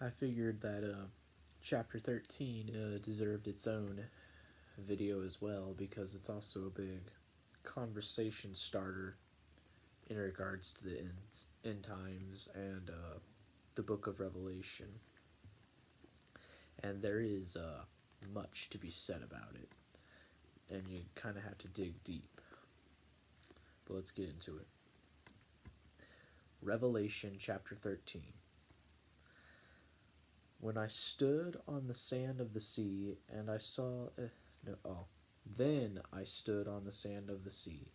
I figured that chapter 13 deserved its own video as well because it's also a big conversation starter in regards to the end times and the book of Revelation. And there is much to be said about it, and you kind of have to dig deep. But let's get into it. Revelation chapter 13. When I stood on the sand of the sea, and I saw. Then I stood on the sand of the sea,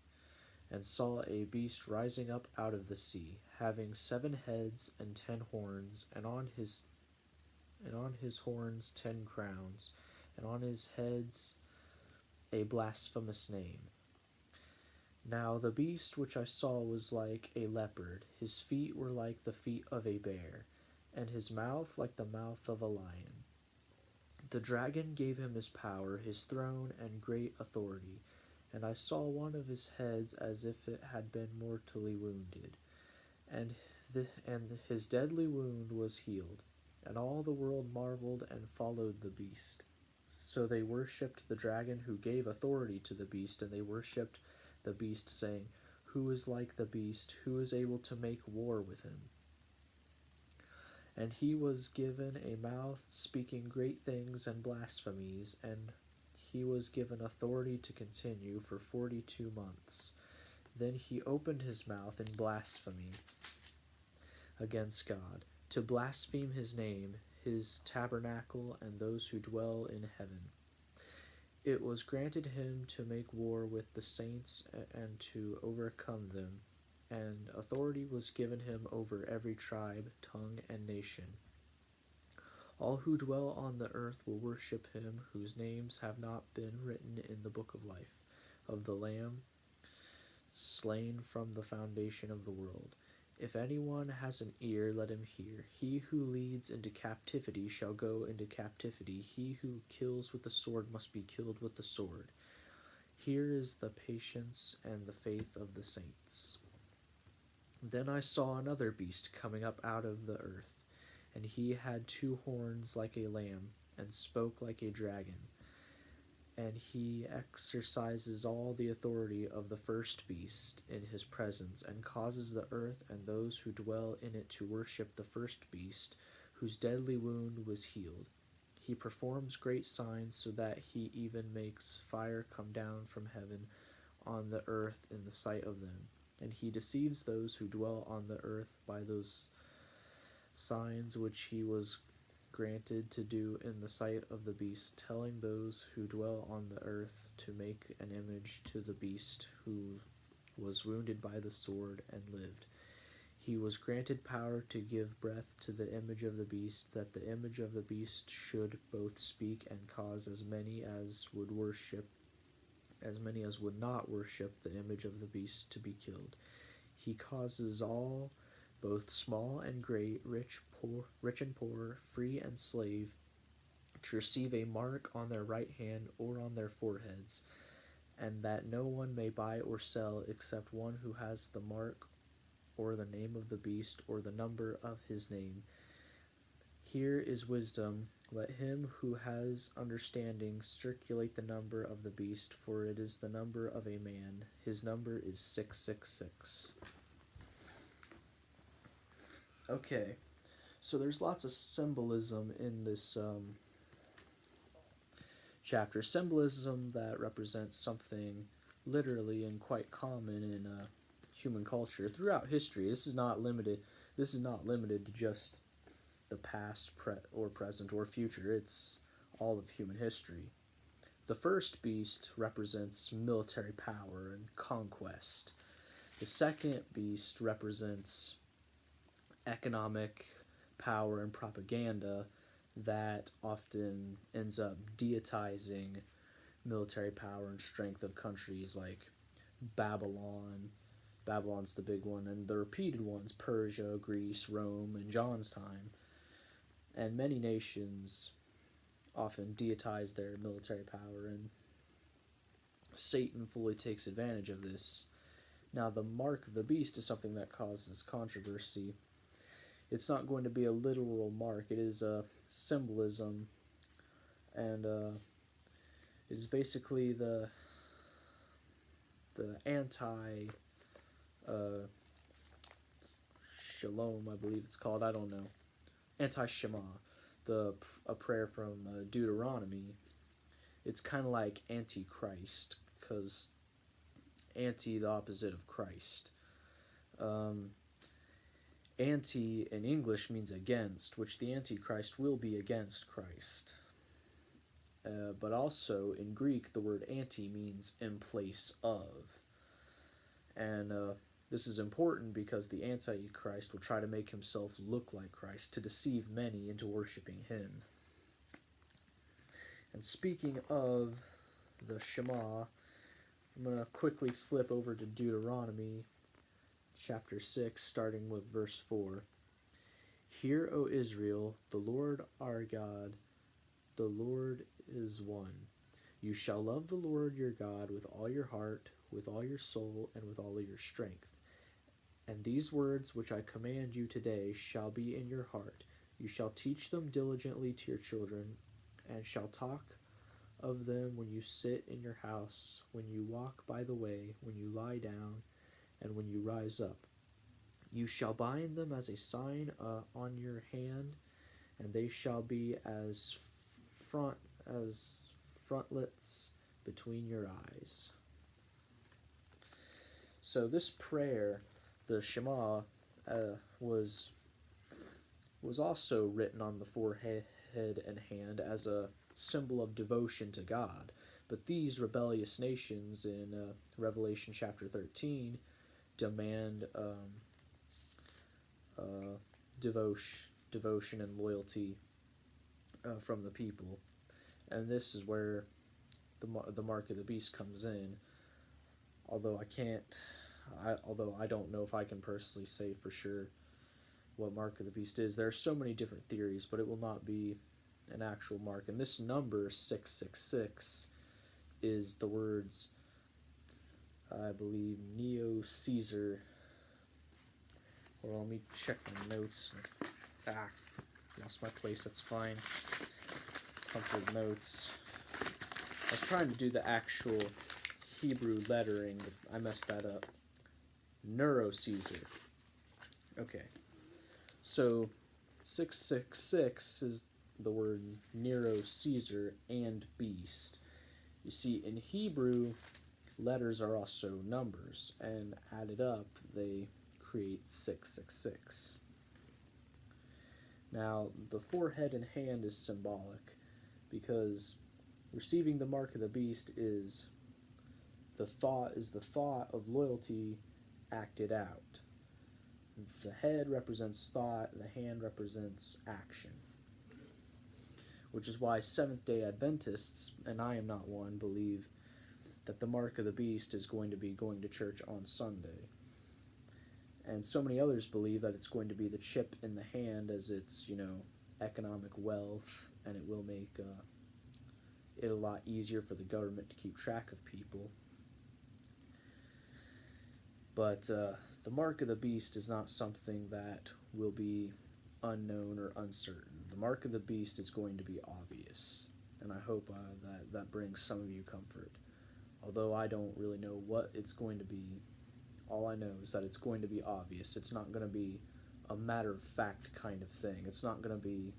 and saw a beast rising up out of the sea, having 7 heads and 10 horns, and on his horns 10 crowns, and on his heads a blasphemous name. Now the beast which I saw was like a leopard, his feet were like the feet of a bear, and his mouth like the mouth of a lion. The dragon gave him his power, his throne, and great authority, and I saw one of his heads as if it had been mortally wounded, and his deadly wound was healed. And all the world marveled and followed the beast. So they worshipped the dragon who gave authority to the beast, and they worshipped the beast, saying, "Who is like the beast? Who is able to make war with him?" And he was given a mouth speaking great things and blasphemies, and he was given authority to continue for 42 months. Then he opened his mouth in blasphemy against God, to blaspheme his name, his tabernacle, and those who dwell in heaven. It was granted him to make war with the saints and to overcome them, and authority was given him over every tribe, tongue, and nation. All who dwell on the earth will worship him, whose names have not been written in the book of life, of the Lamb slain from the foundation of the world. If anyone has an ear, let him hear. He who leads into captivity shall go into captivity. He who kills with the sword must be killed with the sword. Here is the patience and the faith of the saints. Then I saw another beast coming up out of the earth, and he had 2 horns like a lamb, and spoke like a dragon. And he exercises all the authority of the first beast in his presence, and causes the earth and those who dwell in it to worship the first beast, whose deadly wound was healed. He performs great signs, so that he even makes fire come down from heaven on the earth in the sight of them. And he deceives those who dwell on the earth by those signs which he was granted to do in the sight of the beast, telling those who dwell on the earth to make an image to the beast who was wounded by the sword and lived. He was granted power to give breath to the image of the beast, that the image of the beast should both speak and cause as many as would not worship the image of the beast to be killed. He causes all, both small and great, rich and poor, free and slave, to receive a mark on their right hand or on their foreheads, and that no one may buy or sell except one who has the mark or the name of the beast or the number of his name. Here is wisdom. Let him who has understanding circulate the number of the beast, for it is the number of a man. His number is 666. Okay, so there's lots of symbolism in this chapter. Symbolism that represents something literally and quite common in human culture throughout history. This is not limited. This is not limited to just the past, or present, or future. It's all of human history. The first beast represents military power and conquest. The second beast represents economic power and propaganda that often ends up deitizing military power and strength of countries like Babylon. Babylon's the big one, and the repeated ones, Persia, Greece, Rome, in John's time. And many nations often deitize their military power, and Satan fully takes advantage of this. Now, the mark of the beast is something that causes controversy. it's not going to be a literal mark. It is a symbolism, and it is basically the anti shalom, I believe it's called. I don't know. Anti-Shema, a prayer from Deuteronomy. It's kind of like anti-Christ, because anti, the opposite of Christ. Anti in English means against, which the Antichrist will be against Christ. But also in Greek, the word anti means in place of. And this is important because the Antichrist will try to make himself look like Christ to deceive many into worshiping him. And speaking of the Shema, I'm going to quickly flip over to Deuteronomy chapter 6, starting with verse 4. Hear, O Israel, the Lord our God, the Lord is one. You shall love the Lord your God with all your heart, with all your soul, and with all your strength. And these words which I command you today shall be in your heart. You shall teach them diligently to your children, and shall talk of them when you sit in your house, when you walk by the way, when you lie down, and when you rise up. You shall bind them as a sign on your hand, and they shall be as frontlets between your eyes. So this prayer, the Shema, was also written on the forehead and hand as a symbol of devotion to God. But these rebellious nations in Revelation chapter 13 demand devotion and loyalty from the people. And this is where the mark of the beast comes in. Although I don't know if I can personally say for sure what mark of the beast is. There are so many different theories, but it will not be an actual mark. And this number 666 is the words, I believe, Neo Caesar. Well, let me check my notes. Lost my place. That's fine. Comfort notes. I was trying to do the actual Hebrew lettering, but I messed that up. Nero Caesar. Okay. So 666 is the word Nero Caesar and beast. You see, in Hebrew, letters are also numbers, and added up, they create 666. Now, the forehead and hand is symbolic, because receiving the mark of the beast is the thought of loyalty acted out. The head represents thought, the hand represents action. Which is why Seventh-day Adventists, and I am not one, believe that the mark of the beast is going to be going to church on Sunday. And so many others believe that it's going to be the chip in the hand, as it's, economic wealth, and it will make it a lot easier for the government to keep track of people. But the mark of the beast is not something that will be unknown or uncertain. The mark of the beast is going to be obvious, and I hope that brings some of you comfort. Although I don't really know what it's going to be, all I know is that it's going to be obvious. It's not going to be a matter-of-fact kind of thing. It's not going to be,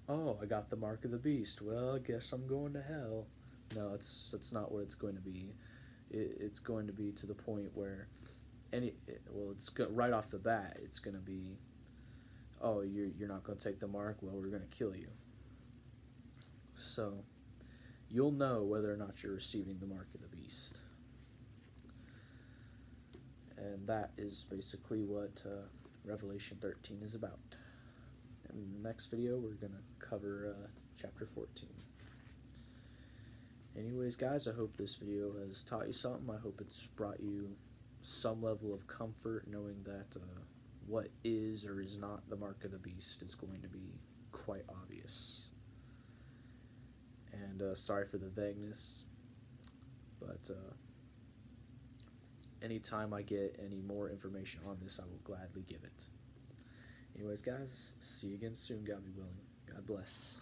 oh, I got the mark of the beast, well, I guess I'm going to hell. No, it's not what it's going to be. It's going to be to the point where right off the bat, it's going to be, oh, you're not going to take the mark? Well, we're going to kill you. So, you'll know whether or not you're receiving the mark of the beast. And that is basically what Revelation 13 is about. In the next video, we're going to cover chapter 14. Anyways, guys, I hope this video has taught you something. I hope it's brought you some level of comfort knowing that what is or is not the mark of the beast is going to be quite obvious. And sorry for the vagueness, but anytime I get any more information on this, I will gladly give it. Anyways, guys, see you again soon, God be willing. God bless.